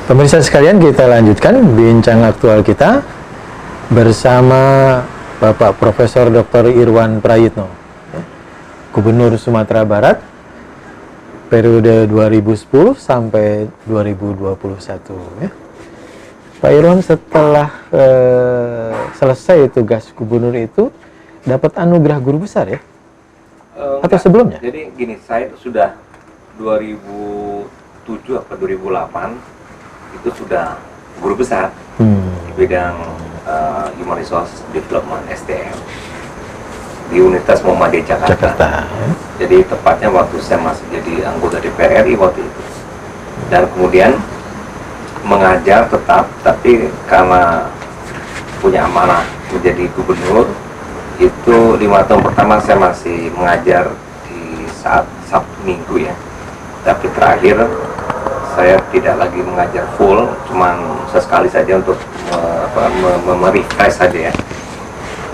Pemirsa sekalian, kita lanjutkan bincang aktual kita bersama Bapak Profesor Dr. Irwan Prayitno, Gubernur Sumatera Barat periode 2010 sampai 2021. Ya. Pak Irwan, setelah selesai tugas gubernur itu dapat anugerah guru besar ya? Atau sebelumnya? Jadi gini, saya itu sudah 2007 atau 2008 itu sudah guru besar di bidang Human Resource Development SDM di Universitas Muhammadiyah Jakarta. Jadi tepatnya waktu saya masih jadi anggota DPR RI waktu itu, dan kemudian mengajar tetap, tapi karena punya amanah menjadi gubernur itu 5 tahun pertama saya masih mengajar di saat Sabtu Minggu ya, tapi terakhir saya tidak lagi mengajar full, cuman sesekali saja untuk merefresh saja ya.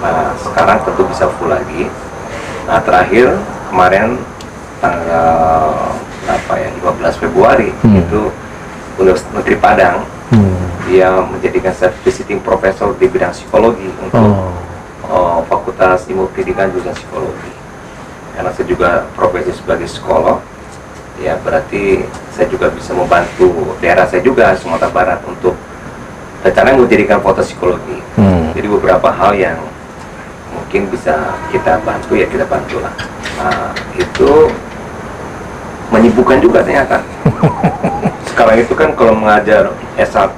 Nah sekarang tentu bisa full lagi. Nah terakhir kemarin tanggal 15 Februari itu Universitas Negeri Padang dia menjadikan saya visiting professor di bidang psikologi untuk Fakultas Ilmu Pendidikan Jurusan Psikologi. Karena saya juga profesi sebagai psikolog, ya berarti saya juga bisa membantu daerah saya juga, Sumatera Barat, untuk rencananya menjadikan foto psikologi. Jadi beberapa hal yang mungkin bisa kita bantu, ya kita bantulah. Nah itu menyibukkan juga ternyata. Sekarang itu kan kalau mengajar S1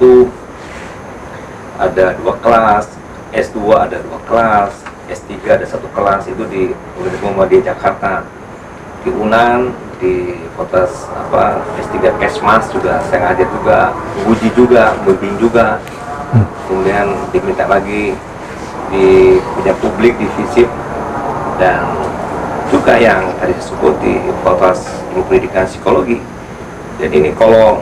ada 2 kelas, S2 ada 2 kelas, S3 ada 1 kelas, itu di Universitas Muhammadiyah Jakarta. Di UNAN, di Fakultas S3 Kesmas juga saya ngajar juga, uji juga, membimbing juga. Kemudian diminta lagi di bidang publik di FISIP, dan juga yang tadi disebut di Fakultas Ilmu Pendidikan Psikologi. Jadi ini kalau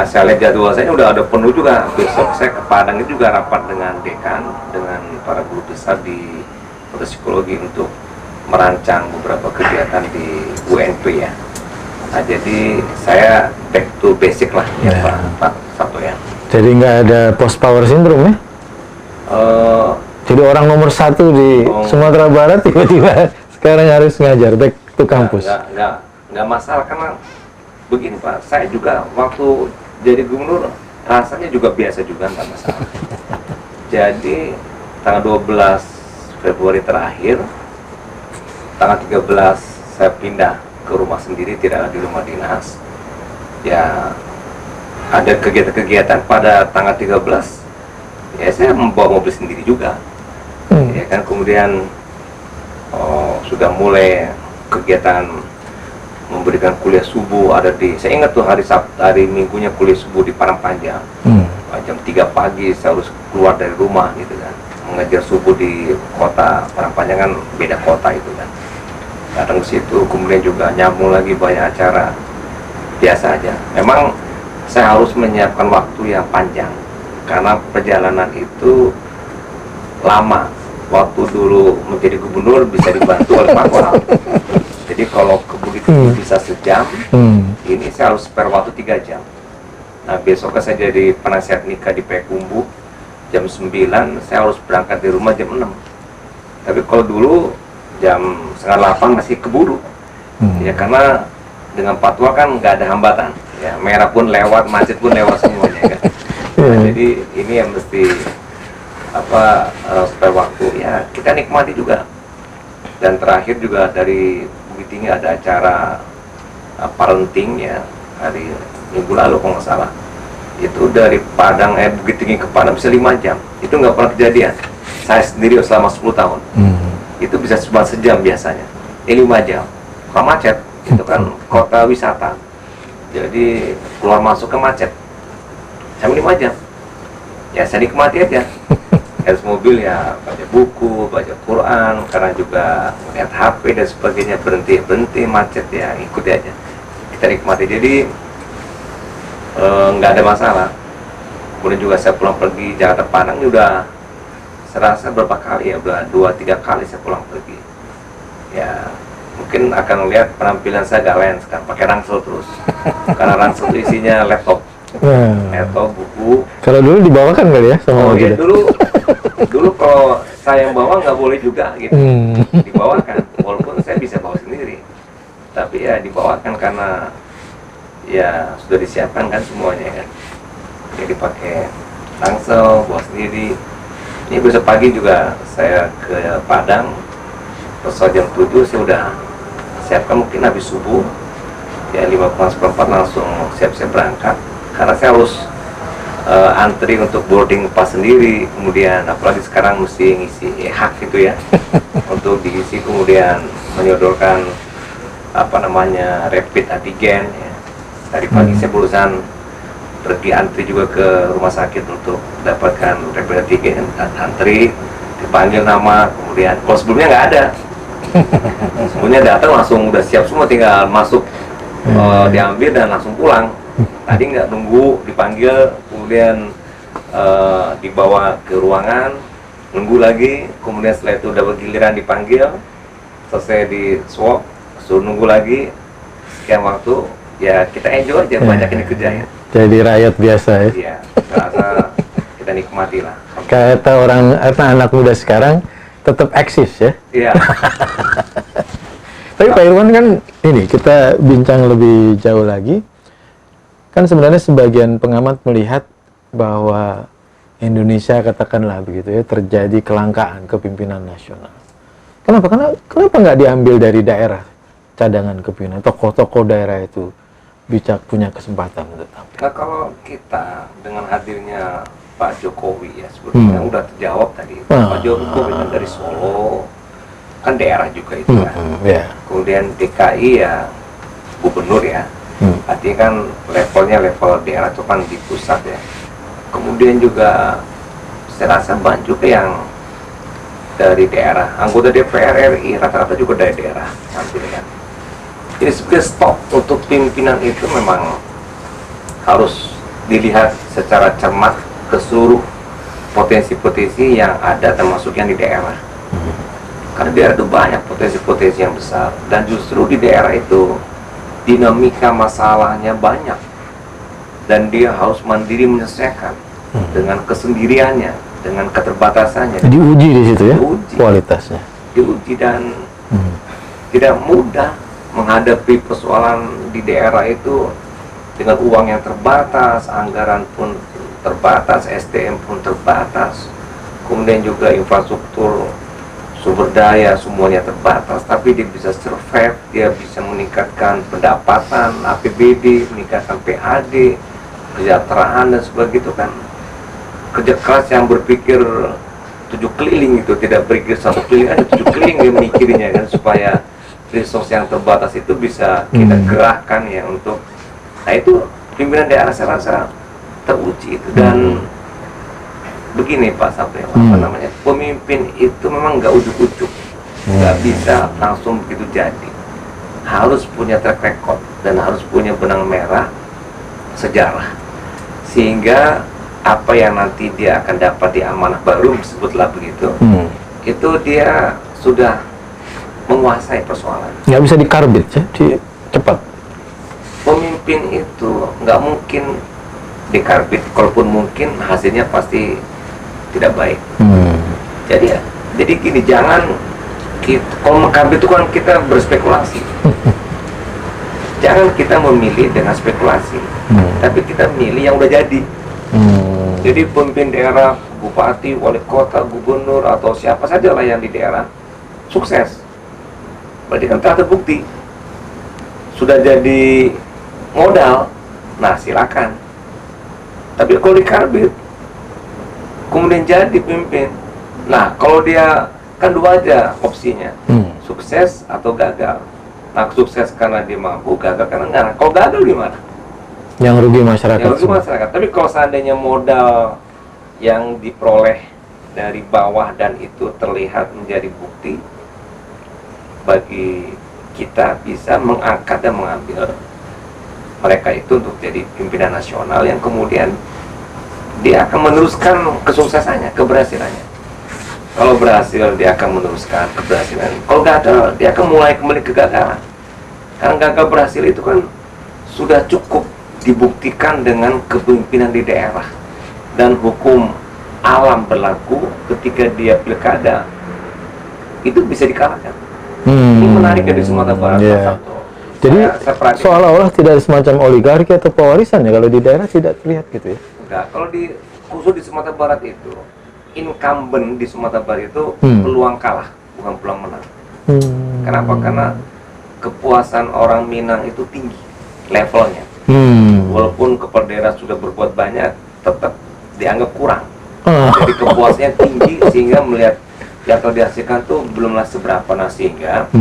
saya lihat jadwal saya udah ada penuh juga. Besok saya ke Padang itu juga rapat dengan dekan, dengan para guru besar di Fakultas Psikologi untuk merancang beberapa kegiatan di UNP ya. Nah jadi saya back to basic lah ya, Pak Sabto ya. Jadi nggak ada post power syndrome ya? Jadi orang nomor 1 di Sumatera Barat tiba-tiba sekarang harus ngajar back to kampus. Nggak masalah, karena begini Pak, saya juga waktu jadi gubernur rasanya juga biasa juga, nggak masalah. Jadi tanggal 12 Februari terakhir, tanggal 13 saya pindah ke rumah sendiri, tidak lagi rumah dinas. Ya ada kegiatan-kegiatan pada tanggal 13, ya saya membawa mobil sendiri juga. Ya kan, kemudian sudah mulai kegiatan memberikan kuliah subuh, ada di, saya ingat tuh hari Sabtu, hari Minggunya kuliah subuh di Parangpanjang. Jam 3 pagi saya harus keluar dari rumah gitu kan, mengajar subuh di kota Parangpanjang, kan beda kota itu kan. Datang ke situ, kemudian juga nyambung lagi banyak acara. Biasa aja. Memang saya harus menyiapkan waktu yang panjang karena perjalanan itu lama. Waktu dulu menjadi gubernur bisa dibantu oleh Pak Koral. Jadi kalau ke Bukit Tinggi bisa sejam, ini saya harus spare waktu 3 jam. Nah besok saya jadi penasihat nikah di Payakumbuh jam 9, saya harus berangkat di rumah jam 6. Tapi kalau dulu jam 7:30 masih keburu, ya karena dengan fatwa kan nggak ada hambatan, ya merah pun lewat, macet pun lewat semuanya kan. Nah, jadi ini yang mesti supaya waktu ya kita nikmati juga. Dan terakhir juga dari Bukit Tinggi ada acara parenting ya, hari Minggu lalu kalau nggak salah. Itu dari Padang Bukit Tinggi ke Padang bisa 5 jam, itu nggak pernah kejadian. Saya sendiri selama 10 tahun. Itu bisa cuma sejam biasanya, 5 jam, kalau macet, itu kan kota wisata, jadi keluar masuk ke macet, sampai 5 jam, ya saya nikmati aja, harus mobil ya, baca buku, baca Quran, karena juga melihat HP dan sebagainya, berhenti macet ya, ikuti aja, kita nikmati, jadi nggak ada masalah. Kemudian juga saya pulang pergi Jakarta Padang ini udah serasa berapa kali ya, udah 2-3 kali saya pulang pergi. Ya mungkin akan lihat penampilan saya agak lain sekarang, pakai ransel terus. Karena ransel itu isinya laptop. atau buku. Kalau dulu dibawakan kali ya sama Ya, kita. dulu kalau saya yang bawa nggak boleh juga gitu, dibawakan, walaupun saya bisa bawa sendiri, tapi ya dibawakan karena ya sudah disiapkan kan semuanya kan, jadi pakai ransel bawa sendiri. Ini besok pagi juga saya ke Padang, pesawat jam 7 saya udah siapkan, mungkin habis subuh ya 5:04 langsung siap-siap berangkat, karena saya harus antri untuk boarding pass sendiri, kemudian apalagi sekarang mesti ngisi hak gitu ya untuk diisi, kemudian menyodorkan rapid antigen ya. Tadi pagi saya berusaha pergi antri juga ke rumah sakit untuk dapatkan rapid antigen, antri, dipanggil nama, kemudian kalau sebelumnya nggak ada. Sebelumnya datang langsung udah siap semua, tinggal masuk, diambil dan langsung pulang. Tadi nggak nunggu, dipanggil, kemudian dibawa ke ruangan, nunggu lagi, kemudian setelah itu udah bergiliran dipanggil, selesai di swab, suruh nunggu lagi sekian waktu. Ya kita enjoy aja, banyak yang dikerjain. Jadi rakyat biasa ya. Iya, rasa kita nikmati lah. Kata orang anak muda sekarang tetap eksis ya. Iya. Tapi Pak Irwan kan ini kita bincang lebih jauh lagi. Kan sebenarnya sebagian pengamat melihat bahwa Indonesia katakanlah begitu ya, terjadi kelangkaan kepimpinan nasional. Kenapa? Kenapa nggak diambil dari daerah cadangan kepimpinan? Tokoh-tokoh daerah itu punya kesempatan untuk tampil. Nah kalau kita dengan hadirnya Pak Jokowi ya, sebetulnya udah terjawab tadi. Pak Jokowi kan dari Solo, kan daerah juga itu kan. Kemudian DKI ya gubernur ya. Artinya kan levelnya level daerah itu kan di pusat ya. Kemudian juga saya rasa banyak juga yang dari daerah, anggota DPR RI rata-rata juga dari daerah tampil kan. Jadi sebenarnya stok untuk pimpinan itu memang harus dilihat secara cermat ke seluruh potensi-potensi yang ada, termasuk yang di daerah. Karena di daerah itu banyak potensi-potensi yang besar, dan justru di daerah itu dinamika masalahnya banyak, dan dia harus mandiri menyelesaikan dengan kesendiriannya, dengan keterbatasannya. Diuji di situ ya, diuji, kualitasnya. Diuji dan tidak mudah menghadapi persoalan di daerah itu dengan uang yang terbatas, anggaran pun terbatas, SDM pun terbatas, kemudian juga infrastruktur sumber daya semuanya terbatas, tapi dia bisa survive, dia bisa meningkatkan pendapatan, APBD, meningkatkan PAD, kesejahteraan dan sebagainya. Itu kan kerja keras yang berpikir 7 keliling, itu tidak berpikir 1 keliling aja, 7 keliling dia memikirnya kan, supaya resource yang terbatas itu bisa kita gerahkan ya untuk, nah itu pimpinan daerah saya rasa teruji itu. Dan begini Pak Sapril, pemimpin itu memang nggak ujuk-ujuk, nggak bisa langsung begitu jadi, harus punya track record dan harus punya benang merah sejarah, sehingga apa yang nanti dia akan dapat di amanah baru, sebutlah begitu, itu dia sudah menguasai persoalan. Nggak bisa dikarbit ya, cepat. Pemimpin itu nggak mungkin dikarbit, kalaupun mungkin hasilnya pasti tidak baik. Jadi gini, jangan kalau mengkarbit itu kan kita berspekulasi. Jangan kita memilih dengan spekulasi, tapi kita milih yang udah jadi. Jadi pemimpin daerah, bupati, wali kota, gubernur, atau siapa saja lah yang di daerah sukses, berarti kan telah terbukti, sudah jadi modal. Nah silakan. Tapi kalau dikarbit kemudian jadi pimpin, nah kalau dia kan dua aja opsinya, sukses atau gagal. Nah sukses karena dia mampu, gagal karena enggak. Kalau gagal gimana? Yang rugi masyarakat. Yang rugi masyarakat. Tapi kalau seandainya modal yang diperoleh dari bawah dan itu terlihat menjadi bukti, bagi kita bisa mengangkat dan mengambil mereka itu untuk jadi pimpinan nasional yang kemudian dia akan meneruskan kesuksesannya, keberhasilannya. Kalau berhasil dia akan meneruskan keberhasilan, kalau gagal dia akan mulai kembali kegagalan. Karena gagal berhasil itu kan sudah cukup dibuktikan dengan kepemimpinan di daerah dan hukum alam berlaku ketika dia pilkada itu bisa dikalahkan. Ini menarik dari Sumatera Barat, Pak Sabto. Jadi Saya perhatikan. seolah-olah tidak ada semacam oligarki atau pewarisan ya, kalau di daerah tidak terlihat gitu ya. Enggak, kalau khusus di Sumatera Barat itu, incumbent di Sumatera Barat itu peluang kalah, bukan peluang menang. Kenapa? Karena kepuasan orang Minang itu tinggi levelnya. Walaupun kepala daerah sudah berbuat banyak, tetap dianggap kurang. Jadi kepuasannya tinggi sehingga melihat yang telah dihasilkan tuh belumlah seberapa, nah sehingga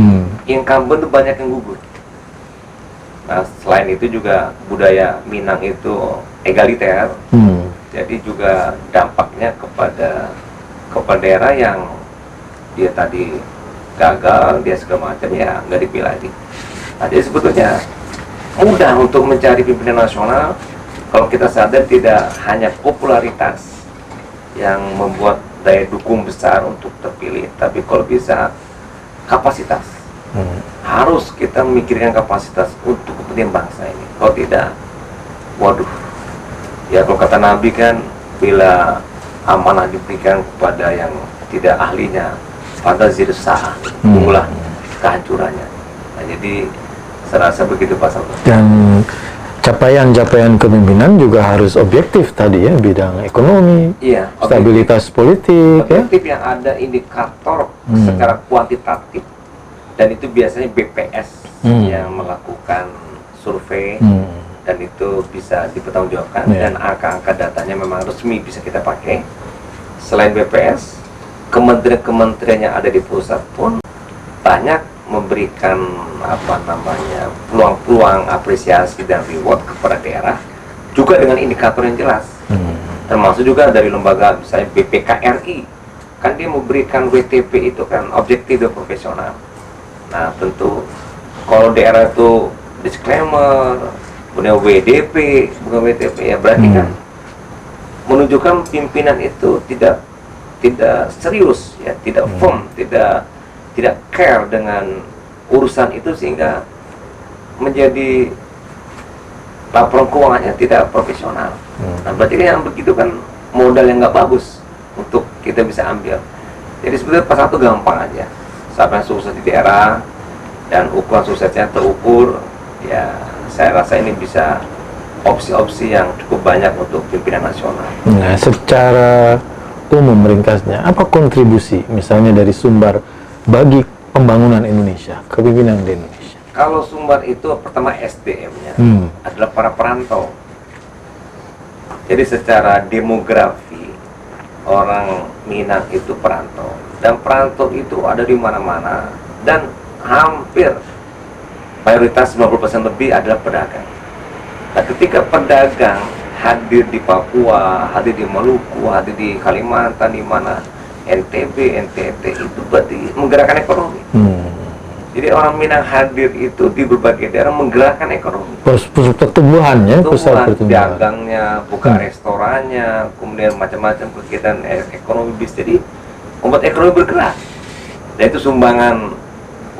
incumbent tuh banyak yang gugur. Nah selain itu juga budaya Minang itu egaliter, jadi juga dampaknya kepada kepala daerah yang dia tadi gagal, dia segala macam ya nggak dipilih lagi. Nah, jadi sebetulnya mudah untuk mencari pimpinan nasional kalau kita sadar tidak hanya popularitas yang membuat daya dukung besar untuk terpilih, tapi kalau bisa kapasitas. Harus kita memikirkan kapasitas untuk kepentingan bangsa ini. Kalau tidak, waduh, ya kalau kata Nabi kan, bila amanah diberikan kepada yang tidak ahlinya, pada zirsah, tunggulah kehancurannya. Nah, jadi saya rasa begitu Pak Sabto. Dan capaian-capaian kepemimpinan juga harus objektif tadi ya, bidang ekonomi, Iya, stabilitas politik ya. objektif yang ada indikator secara kuantitatif, dan itu biasanya BPS yang melakukan survei, dan itu bisa dipertanggungjawabkan, dan angka-angka datanya memang resmi bisa kita pakai. Selain BPS, kementerian-kementerian yang ada di pusat pun banyak memberikan peluang-peluang apresiasi dan reward kepada daerah, juga dengan indikator yang jelas. Termasuk juga dari lembaga misalnya BPKRI, kan dia memberikan WTP itu kan objektif dan profesional. Nah tentu kalau daerah itu disclaimer, punya WDP bukan WTP, ya berarti kan menunjukkan pimpinan itu tidak serius ya, tidak firm, tidak care dengan urusan itu, sehingga menjadi laporan keuangannya tidak profesional. Nah berarti yang begitu kan modal yang nggak bagus untuk kita bisa ambil. Jadi sebetulnya pas satu gampang aja, siapa yang sukses di daerah dan ukuran suksesnya terukur, ya saya rasa ini bisa opsi-opsi yang cukup banyak untuk pimpinan nasional. Nah secara umum ringkasnya, apa kontribusi misalnya dari Sumbar bagi pembangunan Indonesia, kepemimpinan di Indonesia? Kalau Sumbar itu pertama SDM-nya adalah para perantau. Jadi secara demografi orang Minang itu perantau, dan perantau itu ada di mana-mana, dan hampir mayoritas 90% lebih adalah pedagang. Nah ketika pedagang hadir di Papua, hadir di Maluku, hadir di Kalimantan, di mana NTB, NTT, itu berarti menggerakkan ekonomi. Jadi orang Minang hadir itu di berbagai daerah menggerakkan ekonomi. Pusat pertumbuhannya, pusat pertumbuhan. Dagangnya, buka restorannya, kemudian macam-macam kegiatan ekonomi bisa, jadi membuat ekonomi bergerak. Dan itu sumbangan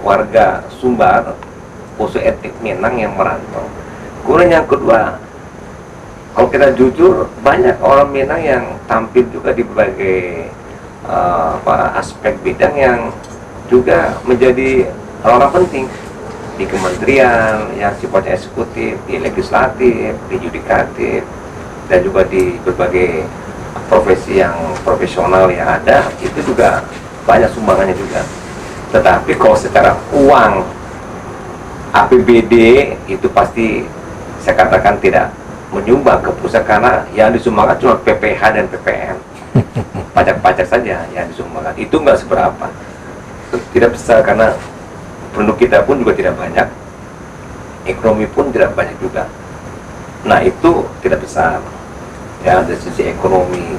warga Sumbar, khusus etnik Minang yang merantau. Kemudian yang kedua, kalau kita jujur, banyak orang Minang yang tampil juga di berbagai aspek bidang yang juga menjadi orang penting di kementerian yang sifatnya eksekutif, di legislatif, di yudikatif, dan juga di berbagai profesi yang profesional yang ada, itu juga banyak sumbangannya juga. Tetapi kalau secara uang APBD itu pasti saya katakan tidak menyumbang ke pusat, karena yang disumbangkan cuma PPH dan PPN, pajak-pajak saja yang disumbangkan, itu nggak seberapa, tidak besar, karena penduduk kita pun juga tidak banyak, ekonomi pun tidak banyak juga. Nah itu tidak besar ya dari sisi ekonomi.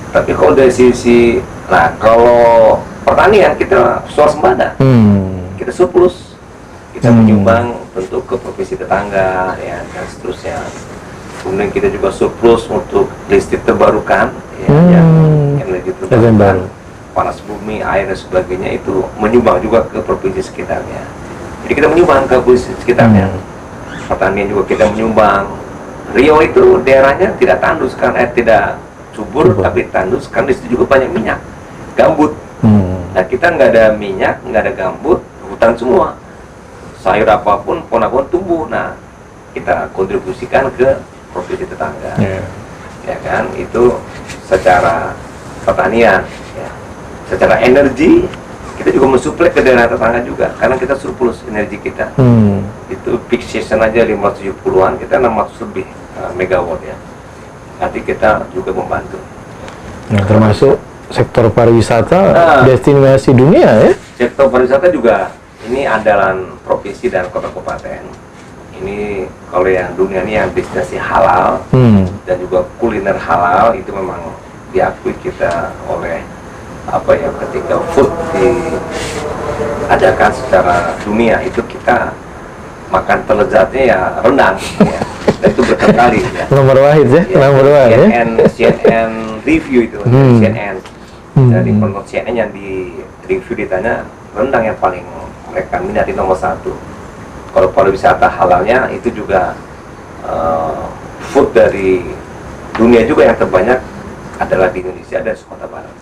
Tapi kalau dari sisi, nah kalau pertanian kita swasembada, kita surplus, kita menyumbang tentu ke provinsi tetangga ya, dan seterusnya. Kemudian kita juga surplus untuk listrik terbarukan ya, yang energi terbarukan, panas bumi, air dan sebagainya, itu menyumbang juga ke provinsi sekitarnya. Jadi kita menyumbang ke provinsi sekitarnya. Pertanian juga kita menyumbang, Riau itu daerahnya tidak tandus karena tidak subur, tapi tandus karena di situ juga banyak minyak, gambut. Nah kita nggak ada minyak, nggak ada gambut, hutan semua, sayur apapun, pohon apapun tumbuh. Nah kita kontribusikan ke provinsi tetangga, ya kan, itu secara pertanian, ya. Secara energi kita juga mensuplai ke daerah tetangga juga, karena kita surplus energi kita. Itu peak season aja 570-an, kita 600 lebih megawatt ya. Nanti kita juga membantu. Nah, termasuk sektor pariwisata, destinasi dunia ya. Sektor pariwisata juga ini andalan provinsi dan kota kabupaten. Ini kalau yang dunia ini yang destinasi halal dan juga kuliner halal, itu memang diakui kita oleh apa ya, ketika food diadakan secara dunia itu kita makan terlezatnya ya rendang ya. Dan itu berkali-kali ya. Nomor wahid ya, nomor wahid ya. CNN review itu, CNN dari penonton CNN yang di review ditanya rendang yang paling mereka minati nomor 1. Kalau pariwisata halalnya itu juga food dari dunia juga yang terbanyak adalah di Indonesia dan Sumatera Barat.